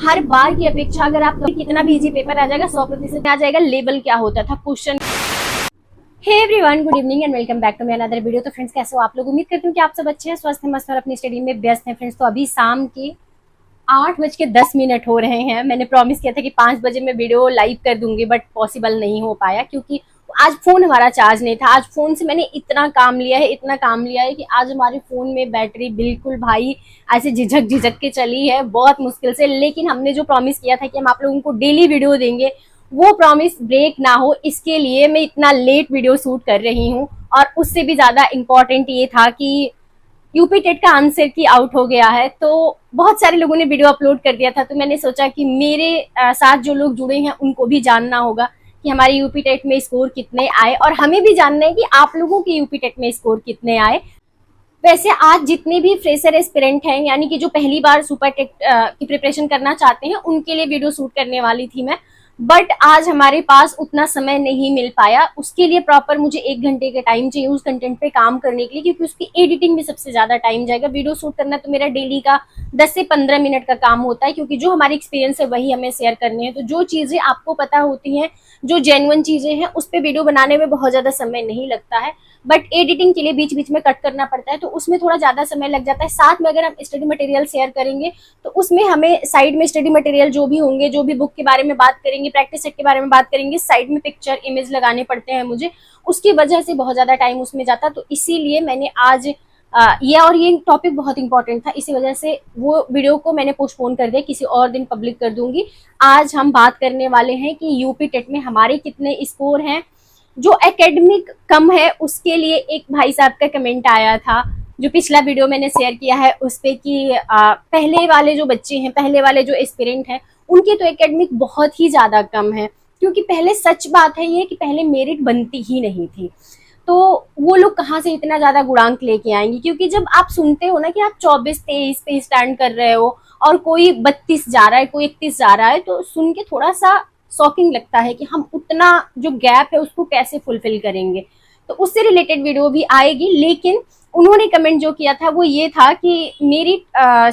हर बार की अपेक्षा अगर आप कितना भी इजी पेपर आ जाएगा 100% आ जाएगा। लेवल क्या होता था question. Hey everyone, good evening and welcome back to my another video. तो फ्रेंड्स, कैसे हो आप लोग? उम्मीद करती हूँ कि आप सब अच्छे हैं, स्वस्थ हैं, मस्त और अपनी स्टडी में व्यस्त हैं। फ्रेंड्स, तो अभी शाम के 8:10 हो रहे हैं। मैंने प्रॉमिस किया था कि 5 बजे मैं वीडियो लाइव कर दूंगी, बट पॉसिबल नहीं हो पाया क्योंकि आज फोन हमारा चार्ज नहीं था। आज फोन से मैंने इतना काम लिया है कि आज हमारे फोन में बैटरी बिल्कुल भाई ऐसे झिझक के चली है, बहुत मुश्किल से। लेकिन हमने जो प्रॉमिस किया था कि हम आप लोगों को डेली वीडियो देंगे, वो प्रॉमिस ब्रेक ना हो, इसके लिए मैं इतना लेट वीडियो शूट कर रही हूँ। और उससे भी ज्यादा इम्पोर्टेंट ये था कि यूपी टेट का आंसर की आउट हो गया है, तो बहुत सारे लोगों ने वीडियो अपलोड कर दिया था। तो मैंने सोचा कि मेरे साथ जो लोग जुड़े हैं उनको भी जानना होगा कि हमारे यूपी टेट में स्कोर कितने आए, और हमें भी जानना है कि आप लोगों के यूपी टेट में स्कोर कितने आए। वैसे आज जितने भी फ्रेशर एस्पिरेंट हैं, यानी कि जो पहली बार सुपर टेट की प्रिपरेशन करना चाहते हैं, उनके लिए वीडियो शूट करने वाली थी मैं, बट आज हमारे पास उतना समय नहीं मिल पाया। उसके लिए प्रॉपर मुझे 1 घंटे का टाइम चाहिए उस कंटेंट पे काम करने के लिए, क्योंकि उसकी एडिटिंग में सबसे ज्यादा टाइम जाएगा। वीडियो शूट करना तो मेरा डेली का 10 से 15 मिनट का काम होता है, क्योंकि जो हमारी एक्सपीरियंस है वही हमें शेयर करने हैं। तो जो चीजें आपको पता होती हैं, जो जेन्युइन चीजें हैं, उस पर वीडियो बनाने में बहुत ज्यादा समय नहीं लगता है, बट एडिटिंग के लिए बीच बीच में कट करना पड़ता है, तो उसमें थोड़ा ज्यादा समय लग जाता है। साथ में अगर हम स्टडी मटेरियल शेयर करेंगे तो उसमें हमें साइड में स्टडी मटेरियल जो भी होंगे, जो भी बुक के बारे में बात करेंगे, प्रैक्टिस सेट के बारे में बात करेंगे, साइड में पिक्चर इमेज लगाने पड़ते हैं मुझे, उसकी वजह से बहुत ज्यादा टाइम उसमें जाता। तो इसीलिए मैंने आज ये टॉपिक बहुत इंपॉर्टेंट था, इसी वजह से वो वीडियो को मैंने पोस्टपोन कर दिया, किसी और दिन पब्लिक कर दूंगी। आज हम बात करने वाले हैं कि यूपी टेट में हमारे कितने स्कोर हैं। जो एकेडमिक कम है उसके लिए एक भाई साहब का कमेंट आया था, जो पिछला वीडियो मैंने शेयर किया है उस पे, कि पहले वाले जो बच्चे हैं, पहले वाले जो एस्पिरेंट हैं, उनके तो एकेडमिक बहुत ही ज्यादा कम है। क्योंकि पहले सच बात है ये कि पहले मेरिट बनती ही नहीं थी, तो वो लोग कहाँ से इतना ज्यादा गुणांक लेके आएंगे। क्योंकि जब आप सुनते हो ना कि आप 24-23 पे स्टैंड कर रहे हो और कोई 32 जा रहा है, कोई 31 जा रहा है, तो सुन के थोड़ा सा शॉकिंग लगता है कि हम उतना जो गैप है उसको कैसे फुलफिल करेंगे। तो उससे रिलेटेड वीडियो भी आएगी, लेकिन उन्होंने कमेंट जो किया था वो ये था कि मेरिट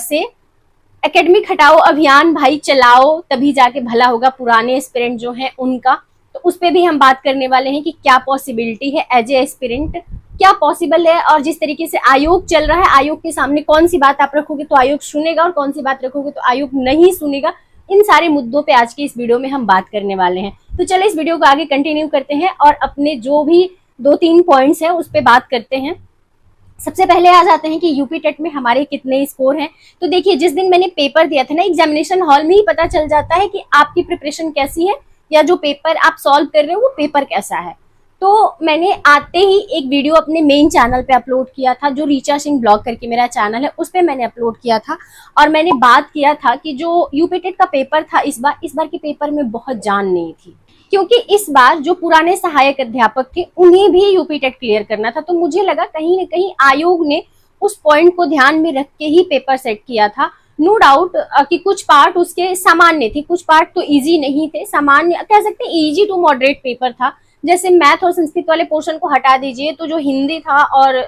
से एकेडमिक हटाओ अभियान भाई चलाओ, तभी जाके भला होगा पुराने एस्पिरेंट जो हैं उनका। तो उस पर भी हम बात करने वाले हैं कि क्या पॉसिबिलिटी है एज ए एस्पिरेंट, क्या पॉसिबल है, और जिस तरीके से आयोग चल रहा है, आयोग के सामने कौन सी बात आप रखोगे तो आयोग सुनेगा और कौन सी बात रखोगे तो आयोग नहीं सुनेगा। इन सारे मुद्दों पे आज के इस वीडियो में हम बात करने वाले हैं। तो चलिए इस वीडियो को आगे कंटिन्यू करते हैं और अपने जो भी 2-3 पॉइंट्स हैं उस पे बात करते हैं। सबसे पहले आ जाते हैं कि यूपी टेट में हमारे कितने स्कोर हैं। तो देखिए, जिस दिन मैंने पेपर दिया था ना, एग्जामिनेशन हॉल में ही पता चल जाता है कि आपकी प्रिपरेशन कैसी है, या जो पेपर आप सॉल्व कर रहे हो वो पेपर कैसा है। तो मैंने आते ही एक वीडियो अपने मेन चैनल पे अपलोड किया था, जो रीचा सिंह ब्लॉग करके मेरा चैनल है, उस पे मैंने अपलोड किया था। और मैंने बात किया था कि जो यूपी टेट का पेपर था इस बार के पेपर में बहुत जान नहीं थी, क्योंकि इस बार जो पुराने सहायक अध्यापक थे उन्हें भी यूपी टेट क्लियर करना था। तो मुझे लगा कहीं ना कहीं आयोग ने उस पॉइंट को ध्यान में रख के ही पेपर सेट किया था। नो डाउट कि कुछ पार्ट उसके सामान्य थे, कुछ पार्ट तो इजी नहीं थे, सामान्य कह सकते हैं, इजी टू मॉडरेट पेपर था। जैसे मैथ और संस्कृत वाले पोर्शन को हटा दीजिए तो जो हिंदी था और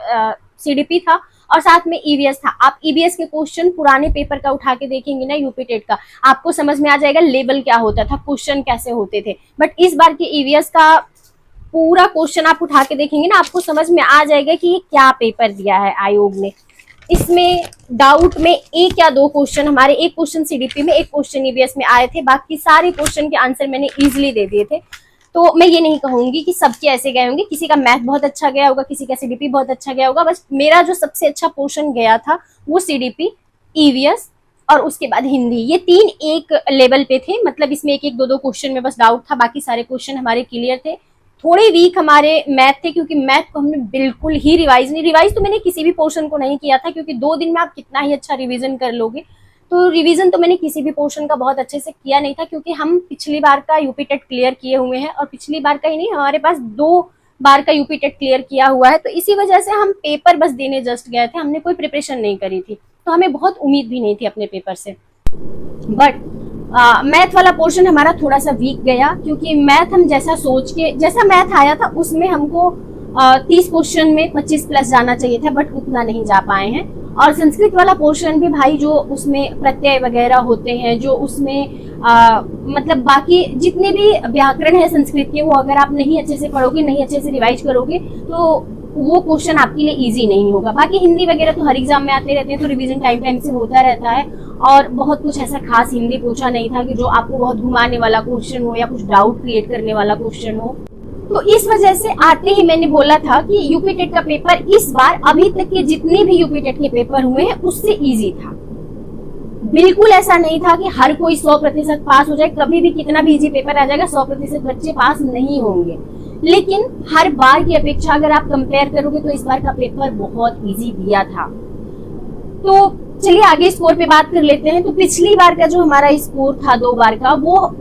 सीडीपी था और साथ में ईवीएस था। आप ईवीएस के क्वेश्चन पुराने पेपर का उठा के देखेंगे ना यूपी टेट का, आपको समझ में आ जाएगा लेवल क्या होता था, क्वेश्चन कैसे होते थे। बट इस बार के ईवीएस का पूरा क्वेश्चन आप उठा के देखेंगे ना, आपको समझ में आ जाएगा कि ये क्या पेपर दिया है आयोग ने। इसमें डाउट में 1 या 2 क्वेश्चन हमारे, एक क्वेश्चन सीडीपी में, एक क्वेश्चन ईवीएस में आए थे, बाकी सारे क्वेश्चन के आंसर मैंने इजिली दे दिए थे। तो मैं ये नहीं कहूंगी कि सबके ऐसे गए होंगे, किसी का मैथ बहुत अच्छा गया होगा, किसी का सीडीपी बहुत अच्छा गया होगा। बस मेरा जो सबसे अच्छा पोर्शन गया था वो सीडीपी, ईवीएस और उसके बाद हिंदी, ये 3 एक लेवल पे थे। मतलब इसमें 1-1, 2-2 क्वेश्चन में बस डाउट था, बाकी सारे क्वेश्चन हमारे क्लियर थे। थोड़े वीक हमारे मैथ थे, क्योंकि मैथ को हमने बिल्कुल ही रिवाइज तो मैंने किसी भी पोर्शन को नहीं किया था, क्योंकि 2 दिन में आप कितना ही अच्छा रिविजन कर लोगे। तो रिवीजन तो मैंने किसी भी पोर्शन का बहुत अच्छे से किया नहीं था, क्योंकि हम पिछली बार का यूपी टेट क्लियर किए हुए हैं, और पिछली बार का ही नहीं, हमारे पास 2 बार का यूपी टेट क्लियर किया हुआ है। तो इसी वजह से हम पेपर बस देने जस्ट गए थे, हमने कोई प्रिपरेशन नहीं करी थी, तो हमें बहुत उम्मीद भी नहीं थी अपने पेपर से। बट मैथ वाला पोर्शन हमारा थोड़ा सा वीक गया, क्योंकि मैथ हम जैसा मैथ आया था उसमें हमको 30 क्वेश्चन में 25 प्लस जाना चाहिए था, बट उतना नहीं जा पाए हैं। और संस्कृत वाला पोर्शन भी भाई जो उसमें प्रत्यय वगैरह होते हैं, जो उसमें मतलब बाकी जितने भी व्याकरण है संस्कृत के, वो अगर आप नहीं अच्छे से पढ़ोगे, नहीं अच्छे से रिवाइज करोगे तो वो क्वेश्चन आपके लिए इजी नहीं होगा। बाकी हिंदी वगैरह तो हर एग्जाम में आते रहते हैं, तो रिवीजन टाइम टाइम से होता रहता है। और बहुत कुछ ऐसा खास हिंदी पूछा नहीं था कि जो आपको बहुत घुमाने वाला क्वेश्चन हो या कुछ डाउट क्रिएट करने वाला क्वेश्चन हो। तो इस वजह से आते ही मैंने बोला था कि यूपी टेट का पेपर इस बार अभी तक के जितने भी यूपी टेट के पेपर हुए हैं उससे इजी था। बिल्कुल ऐसा नहीं था कि हर कोई 100% पास हो जाए। कभी भी कितना भी इजी पेपर आ जाएगा 100% बच्चे पास नहीं होंगे, लेकिन हर बार की अपेक्षा अगर आप कंपेयर करोगे तो इस बार का पेपर बहुत इजी दिया था। तो चलिए आगे स्कोर पे बात कर लेते हैं। तो पिछली बार का जो हमारा स्कोर था 2 बार का, वो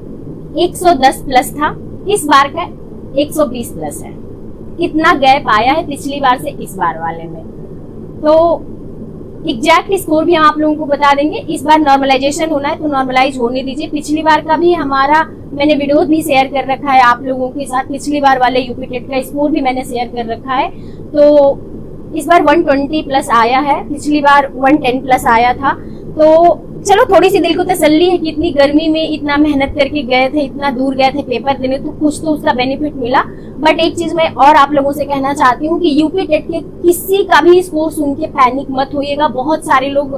110 प्लस था। इस बार का 120 प्लस है। इतना गैप आया है पिछली बार से इस बार वाले में। तो एग्जैक्ट स्कोर भी हम आप लोगों को बता देंगे। इस बार नॉर्मलाइजेशन होना है तो नॉर्मलाइज होने दीजिए। पिछली बार का भी हमारा मैंने वीडियो भी शेयर कर रखा है आप लोगों के साथ। पिछली बार वाले यूपी टेट का स्कोर भी मैंने शेयर कर रखा है। तो इस बार 120 प्लस आया है, पिछली बार 110 प्लस आया था। तो चलो थोड़ी सी दिल को तसल्ली है कि इतनी गर्मी में इतना मेहनत करके गए थे, इतना दूर गए थे पेपर देने, तो कुछ तो उसका बेनिफिट मिला। बट एक चीज मैं और आप लोगों से कहना चाहती हूँ कि यूपी टेट के किसी का भी स्कोर सुन के पैनिक मत होइएगा। बहुत सारे लोग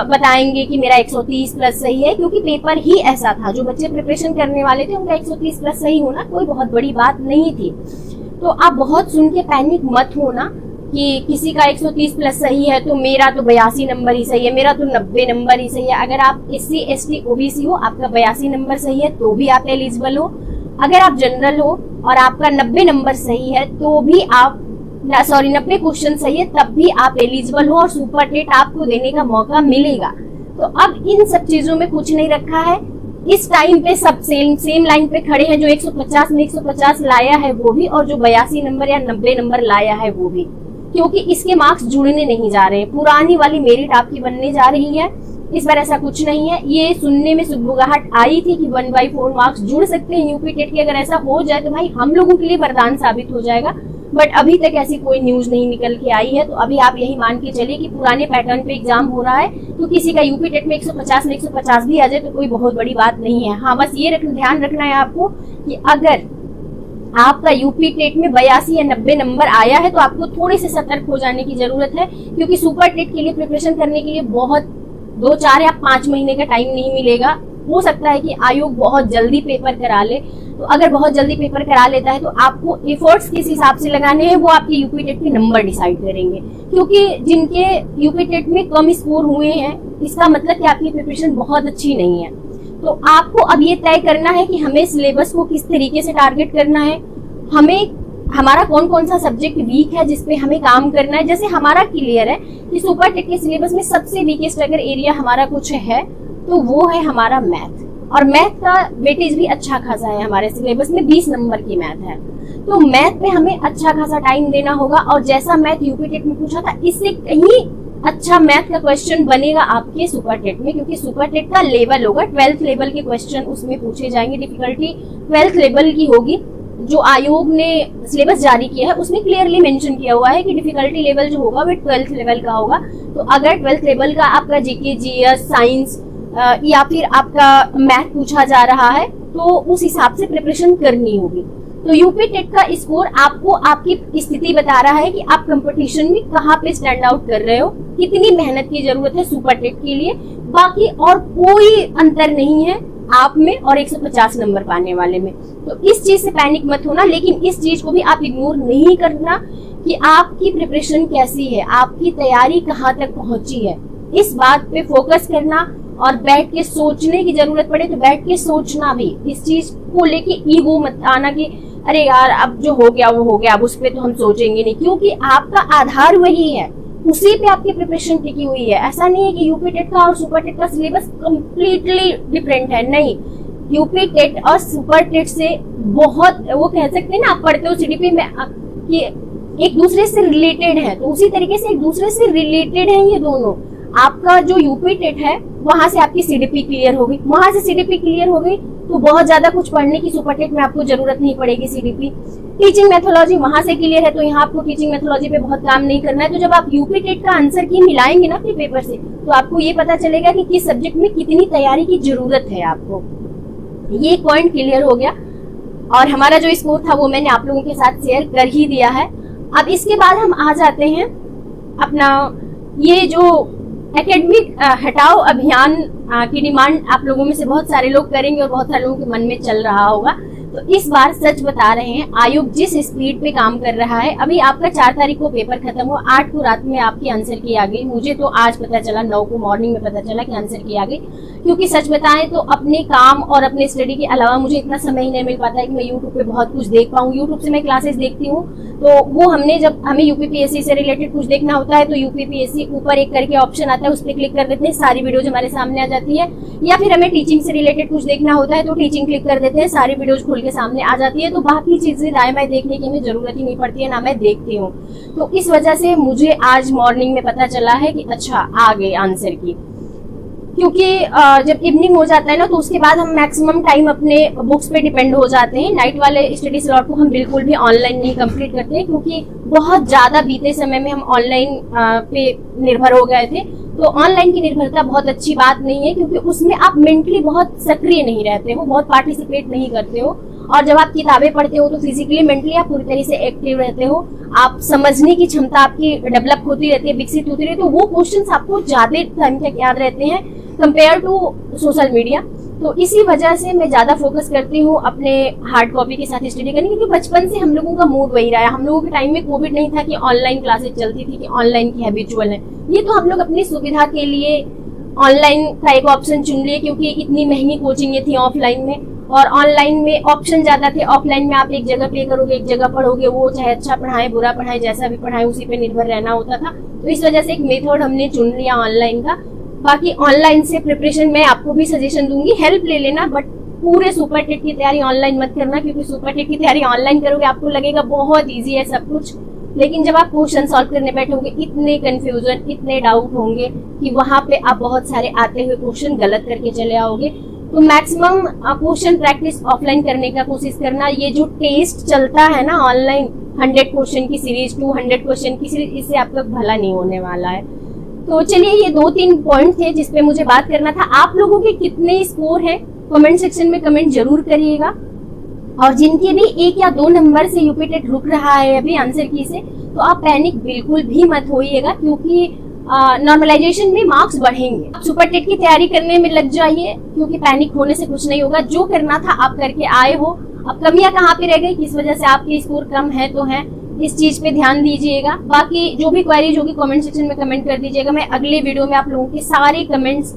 बताएंगे कि मेरा 130 प्लस सही है, क्योंकि पेपर ही ऐसा था। जो बच्चे प्रिपरेशन करने वाले थे उनका 130 प्लस सही होना कोई बहुत बड़ी बात नहीं थी। तो आप बहुत सुन के पैनिक मत होना कि किसी का 130 प्लस सही है तो मेरा तो 82 नंबर ही सही है, मेरा तो 90 नंबर ही सही है। अगर आप SC ST OBC हो, आपका 82 नंबर सही है तो भी आप एलिजिबल हो। अगर आप जनरल हो और आपका 90 नंबर सही है तो भी आप 90 क्वेश्चन सही है तब भी आप एलिजिबल हो और सुपर टेट आपको देने का मौका मिलेगा। तो अब इन सब चीजों में कुछ नहीं रखा है। इस टाइम पे सब सेम लाइन पे खड़े हैं। जो 150 में 150 लाया है वो भी, और जो 82 नंबर या 90 नंबर लाया है वो भी, क्योंकि इसके मार्क्स जुड़ने नहीं जा रहे हैं। पुरानी वाली मेरिट आपकी बनने जा रही है। इस बार ऐसा कुछ नहीं है। ये सुनने में सुगबुगाहट आई थी कि 1/4 मार्क्स जुड़ सकते हैं यूपी टेट के। अगर ऐसा हो जाए तो भाई हम लोगों के लिए वरदान साबित हो जाएगा। बट अभी तक ऐसी कोई न्यूज नहीं निकल के आई है। तो अभी आप यही मान के चलिए कि पुराने पैटर्न पे एग्जाम हो रहा है, तो किसी का यूपी टेट में 150 में 150 भी आ जाए तो कोई बहुत बड़ी बात नहीं है। हाँ, बस ये ध्यान रखना है आपको कि अगर आपका यूपी टेट में 82 या 90 नंबर आया है तो आपको थोड़े से सतर्क हो जाने की जरूरत है, क्योंकि सुपर टेट के लिए प्रिपरेशन करने के लिए बहुत 2, 4 या 5 महीने का टाइम नहीं मिलेगा। हो सकता है कि आयोग बहुत जल्दी पेपर करा ले। तो अगर बहुत जल्दी पेपर करा लेता है तो आपको एफर्ट्स किस हिसाब से लगाने हैं वो आपके यूपी टेट के नंबर डिसाइड करेंगे। क्योंकि जिनके यूपी टेट में कम स्कोर हुए हैं, इसका मतलब कि आपकी प्रिपरेशन बहुत अच्छी नहीं है। तो आपको अब ये तय करना है कि हमें सिलेबस को किस तरीके से टारगेट करना है, हमारा कौन कौन सा सब्जेक्ट वीक है जिसपे हमें काम करना है। जैसे हमारा क्लियर है कि सुपर टेट के सिलेबस में सबसे वीकेस्ट अगर एरिया हमारा कुछ है तो वो है हमारा मैथ, और मैथ का वेटेज भी अच्छा खासा है। हमारे सिलेबस में 20 नंबर की मैथ है, तो मैथ पे हमें अच्छा खासा टाइम देना होगा। और जैसा मैथ यूपी टेट में पूछा था, इससे कहीं अच्छा मैथ का क्वेश्चन बनेगा आपके सुपर टेट में, क्योंकि सुपर टेट का लेवल होगा 12th लेवल के क्वेश्चन उसमें पूछे जाएंगे। डिफिकल्टी 12th लेवल की होगी। जो आयोग ने सिलेबस जारी किया है उसमें क्लियरली मेंशन किया हुआ है कि डिफिकल्टी लेवल जो होगा वो 12th लेवल का होगा। तो अगर 12th लेवल का आपका जीके, जीएस, साइंस या फिर आपका मैथ पूछा जा रहा है तो उस हिसाब से प्रिपरेशन करनी होगी। तो यूपी टेट का स्कोर आपको आपकी स्थिति बता रहा है कि आप कंपटीशन में कहाँ पे स्टैंड आउट कर रहे हो, कितनी मेहनत की जरूरत है सुपर टेट के लिए। बाकी और कोई अंतर नहीं है आप में और 150 नंबर पाने वाले में। तो इस चीज से पैनिक मत होना, लेकिन इस चीज को भी आप इग्नोर नहीं करना कि आपकी प्रिपरेशन कैसी है, आपकी तैयारी कहाँ तक पहुंची है। इस बात पे फोकस करना और बैठ के सोचने की जरूरत पड़े तो बैठ के सोचना भी। इस चीज को लेके ईगो मत आना कि अरे यार अब जो हो गया वो हो गया, अब उस पे तो हम सोचेंगे नहीं, क्योंकि आपका आधार वही है, उसी पे आपकी प्रिपरेशन टिकी हुई है। ऐसा नहीं है कि यूपी टेट का और सुपर टेट का सिलेबस कम्प्लीटली डिफरेंट है, नहीं। यूपी टेट और सुपर टेट से बहुत, वो कह सकते हैं ना, आप पढ़ते हो सीडीपी में कि एक दूसरे से रिलेटेड है, तो उसी तरीके से एक दूसरे से रिलेटेड है ये दोनों। आपका जो यूपी टेट है वहां से आपकी सीडीपी क्लियर हो गई, वहां से सीडीपी क्लियर हो गई तो बहुत ज्यादा कुछ पढ़ने की सुपरटेट में आपको जरूरत नहीं पड़ेगी। सीडीपी टीचिंग मेथोलॉजी वहां से क्लियर है तो यहाँ आपको टीचिंग मेथोलॉजी पे बहुत काम नहीं करना है। तो जब आप यूपी टेट का आंसर की मिलाएंगे ना अपने पेपर से, तो आपको ये पता चलेगा कि किस सब्जेक्ट में कितनी तैयारी की जरूरत है आपको। ये पॉइंट क्लियर हो गया और हमारा जो स्कोर था वो मैंने आप लोगों के साथ शेयर कर ही दिया है। अब इसके बाद हम आ जाते हैं अपना ये जो एकेडमिक हटाओ अभियान की डिमांड आप लोगों में से बहुत सारे लोग करेंगे और बहुत सारे लोगों के मन में चल रहा होगा। तो इस बार सच बता रहे हैं, आयोग जिस स्पीड पे काम कर रहा है, अभी आपका 4 तारीख को पेपर खत्म हो, 8 को रात में आपकी आंसर की आ गई। मुझे तो आज पता चला, 9 को मॉर्निंग में पता चला कि आंसर की आ गई। क्योंकि सच बताएं तो अपने काम और अपने स्टडी के अलावा मुझे इतना समय ही नहीं मिल पाता है कि मैं यूट्यूब पे बहुत कुछ देख पाऊँ। यूट्यूब से मैं क्लासेस देखती हूँ तो वो जब हमें यूपीपीएससी से रिलेटेड कुछ देखना होता है तो यूपीपीएससी ऊपर एक करके ऑप्शन आता है, उस पर क्लिक कर देते हैं, सारी वीडियोज हमारे सामने आ जाती है। या फिर हमें टीचिंग से रिलेटेड कुछ देखना होता है तो टीचिंग क्लिक कर देते हैं, सारी वीडियोज खुल के सामने आ जाती है। तो बाकी चीजें दाएं बाएं देखने की हमें जरूरत ही नहीं पड़ती है, ना मैं देखती हूँ। तो इस वजह से मुझे आज मॉर्निंग में पता चला है कि अच्छा आ गए आंसर की। क्योंकि जब इवनिंग हो जाता है ना तो उसके बाद हम मैक्सिमम टाइम अपने बुक्स पे डिपेंड हो जाते हैं। नाइट वाले स्टडी स्लॉट को हम बिल्कुल भी ऑनलाइन नहीं कंप्लीट करते हैं, क्योंकि बहुत ज्यादा बीते समय में हम ऑनलाइन पे निर्भर हो गए थे। तो ऑनलाइन की निर्भरता बहुत अच्छी बात नहीं है, क्योंकि उसमें आप मेंटली बहुत सक्रिय नहीं रहते हो, बहुत पार्टिसिपेट नहीं करते हो। और जब आप किताबें पढ़ते हो तो फिजिकली मेंटली आप पूरी तरह से एक्टिव रहते हो, आप समझने की क्षमता आपकी डेवलप होती रहती है, विकसित होती रहती है। तो वो क्वेश्चंस आपको ज्यादा टाइम तक याद रहते हैं कंपेयर टू सोशल मीडिया। तो इसी वजह से मैं ज्यादा फोकस करती हूँ अपने हार्ड कॉपी के साथ स्टडी करने, क्योंकि बचपन से हम लोगों का मूड वही रहा है। हम लोगों के टाइम में कोविड नहीं था कि ऑनलाइन क्लासेस चलती थी, कि ऑनलाइन की हैबिचुअल है। ये तो हम लोग अपनी सुविधा के लिए ऑनलाइन का एक ऑप्शन चुन लिए, क्योंकि इतनी महंगी कोचिंगें थी ऑफलाइन में, और ऑनलाइन में ऑप्शन ज्यादा थे। ऑफलाइन में आप एक जगह पे करोगे, एक जगह पढ़ोगे, वो चाहे अच्छा पढ़ाए बुरा पढ़ाए जैसा भी पढ़ाए उसी पे निर्भर रहना होता था। तो इस वजह से एक मेथड हमने चुन लिया ऑनलाइन का। बाकी ऑनलाइन से प्रिपरेशन मैं आपको भी सजेशन दूंगी, हेल्प ले लेना, बट पूरे सुपर टेट की तैयारी ऑनलाइन मत करना, क्योंकि सुपर टेट की तैयारी ऑनलाइन करोगे आपको लगेगा बहुत इजी है सब कुछ, लेकिन जब आप क्वेश्चन सॉल्व करने बैठोगे इतने कंफ्यूजन, इतने डाउट होंगे कि वहां पे आप बहुत सारे आते हुए क्वेश्चन गलत करके चले आओगे। तो मैक्सिमम क्वेश्चन प्रैक्टिस ऑफलाइन करने का कोशिश करना। ये जो टेस्ट चलता है ना ऑनलाइन, 100 क्वेश्चन की सीरीज, 200 क्वेश्चन की सीरीज, इससे आपका भला नहीं होने वाला है। तो चलिए, ये 2-3 पॉइंट थे जिसपे मुझे बात करना था। आप लोगों के कितने स्कोर है कमेंट सेक्शन में कमेंट जरूर करिएगा। और जिनके भी 1 या 2 नंबर से यूपी टेट रुक रहा है अभी आंसर की से, तो आप पैनिक बिल्कुल भी मत होइएगा, क्योंकि नॉर्मलाइजेशन में मार्क्स बढ़ेंगे। आप सुपर टेट की तैयारी करने में लग जाइए, क्योंकि पैनिक होने से कुछ नहीं होगा। जो करना था आप करके आए हो। अब कमियां कहाँ पे रह गई, किस वजह से आपके स्कोर कम है तो है, इस चीज पे ध्यान दीजिएगा। बाकी जो भी क्वेरीज होगी कमेंट सेक्शन में कमेंट कर दीजिएगा। मैं अगले वीडियो में आप लोगों के सारे कमेंट्स,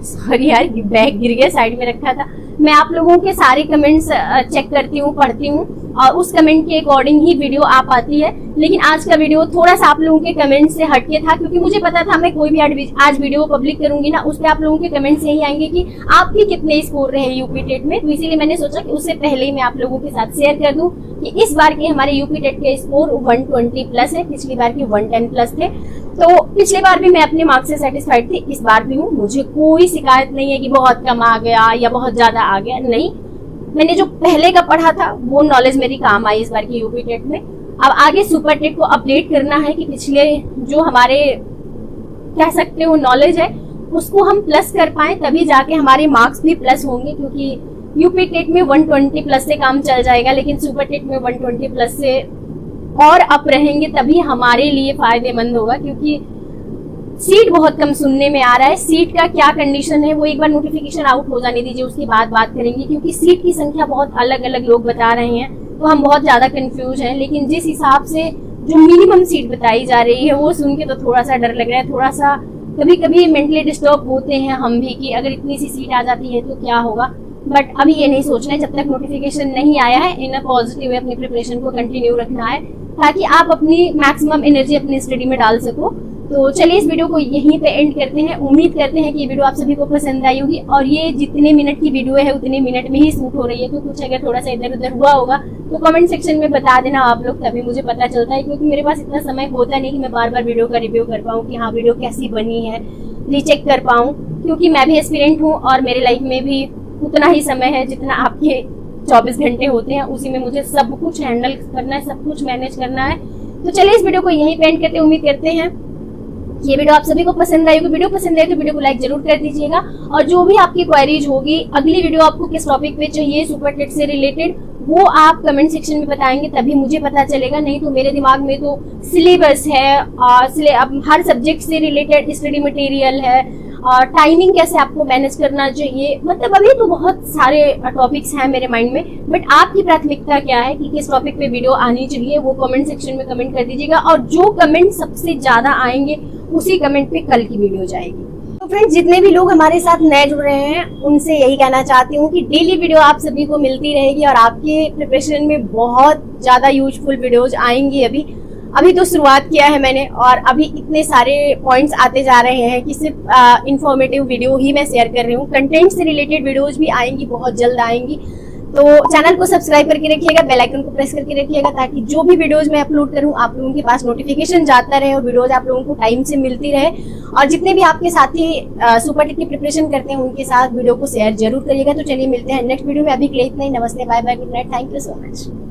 सॉरी यार बैग गिर गया, साइड में रखा था। मैं आप लोगों के सारे कमेंट्स चेक करती हूँ, पढ़ती हूँ, और उस कमेंट के अकॉर्डिंग ही वीडियो आ पाती है। लेकिन आज का वीडियो थोड़ा सा आप लोगों के कमेंट से हटके था, क्योंकि मुझे पता था मैं कोई भी आज वीडियो पब्लिक करूंगी ना, उस पर आप लोगों के कमेंट्स यही आएंगे कि आपके कितने स्कोर रहे यूपी टेट में। तो इसीलिए मैंने सोचा कि उससे पहले ही मैं आप लोगों के साथ शेयर कर दूं कि इस बार के हमारे यूपी टेट के स्कोर 120 प्लस है, पिछली बार के 110 प्लस थे। तो पिछली बार भी मैं अपने मार्क्स से सेटिस्फाइड थी, इस बार भी हूँ। मुझे कोई शिकायत नहीं है कि बहुत कम आ गया या बहुत ज्यादा आ गया, नहीं। मैंने जो पहले का पढ़ा था वो नॉलेज मेरी काम आई इस बार की यूपी टेट में। अब आगे सुपर टेट को अपडेट करना है कि पिछले जो हमारे कह सकते हो नॉलेज है उसको हम प्लस कर पाए, तभी जाके हमारे मार्क्स भी प्लस होंगे। क्योंकि यूपी टेट में 120 प्लस से काम चल जाएगा, लेकिन सुपर टेट में 120 प्लस से और अप रहेंगे, तभी हमारे लिए फायदेमंद होगा। क्योंकि सीट बहुत कम सुनने में आ रहा है। सीट का क्या कंडीशन है वो एक बार नोटिफिकेशन आउट हो जाने दीजिए, उसके बाद बात करेंगे। क्योंकि सीट की संख्या बहुत अलग अलग लोग बता रहे हैं, तो हम बहुत ज्यादा कंफ्यूज हैं। लेकिन जिस हिसाब से जो मिनिमम सीट बताई जा रही है वो सुन के तो थोड़ा सा डर लग रहा है, थोड़ा सा कभी कभी मेंटली डिस्टर्ब होते हैं हम भी कि अगर इतनी सी सीट आ जाती है तो क्या होगा। बट अभी ये नहीं सोचना है, जब तक नोटिफिकेशन नहीं आया है इन अ पॉजिटिव वे अपनी प्रिपरेशन को कंटिन्यू रखना है, ताकि आप अपनी मैक्सिमम एनर्जी अपनी स्टडी में डाल सको। तो चलिए इस वीडियो को यहीं पे एंड करते हैं। उम्मीद करते हैं कि ये वीडियो आप सभी को पसंद आई होगी, और ये जितने मिनट की वीडियो है उतने मिनट में ही शूट हो रही है। तो कुछ अगर थोड़ा सा इधर उधर हुआ होगा तो कमेंट सेक्शन में बता देना आप लोग, तभी मुझे पता चलता है। क्योंकि मेरे पास इतना समय होता नहीं कि मैं बार बार वीडियो का रिव्यू कर पाऊँ कि हाँ वीडियो कैसी बनी है। रीचेक कर पाऊँ, क्योंकि मैं भी एस्पिरेंट हूँ और मेरे लाइफ में भी उतना ही समय है जितना आपके 24 घंटे होते हैं, उसी में मुझे सब कुछ हैंडल करना है, सब कुछ मैनेज करना है। तो चलिए इस वीडियो को यहीं पेंड करते, उम्मीद करते हैं ये वीडियो आप सभी को पसंद आई होगी। वीडियो पसंद आए तो वीडियो को लाइक जरूर कर दीजिएगा, और जो भी आपकी क्वेरीज होगी, अगली वीडियो आपको किस टॉपिक पे चाहिए सुपर किड्स से रिलेटेड, वो आप कमेंट सेक्शन में बताएंगे, तभी मुझे पता चलेगा। नहीं तो मेरे दिमाग में तो सिलेबस है, अब हर सब्जेक्ट से रिलेटेड स्टडी मटेरियल है, और टाइमिंग कैसे आपको मैनेज करना चाहिए, मतलब अभी तो बहुत सारे टॉपिक्स हैं मेरे माइंड में। बट आपकी प्राथमिकता क्या है कि किस टॉपिक पे वीडियो आनी चाहिए, वो कमेंट सेक्शन में कमेंट कर दीजिएगा, और जो कमेंट सबसे ज्यादा आएंगे उसी कमेंट पे कल की वीडियो जाएगी। तो फ्रेंड्स, जितने भी लोग हमारे साथ नए जुड़ रहे हैं उनसे यही कहना चाहती हूँ कि डेली वीडियो आप सभी को मिलती रहेगी, और आपके प्रिपरेशन में बहुत ज्यादा यूजफुल वीडियोज आएंगी। अभी तो शुरुआत किया है मैंने, और अभी इतने सारे पॉइंट्स आते जा रहे हैं कि सिर्फ इंफॉर्मेटिव वीडियो ही मैं शेयर कर रही हूँ। कंटेंट से रिलेटेड वीडियोज भी आएंगी, बहुत जल्द आएंगी। तो चैनल को सब्सक्राइब करके रखिएगा, बेल आइकन को प्रेस करके रखिएगा, ताकि जो भी वीडियोज मैं अपलोड करूँ आप लोगों के पास नोटिफिकेशन जाता रहे और वीडियोज आप लोगों को टाइम से मिलती रहे। और जितने भी आपके साथी सुपर टेट की प्रिपरेशन करते हैं उनके साथ वीडियो को शेयर जरूर करिएगा। तो चलिए मिलते हैं नेक्स्ट वीडियो में, अभी के लिए इतना ही। नमस्ते, bye bye, good night, thank you so much.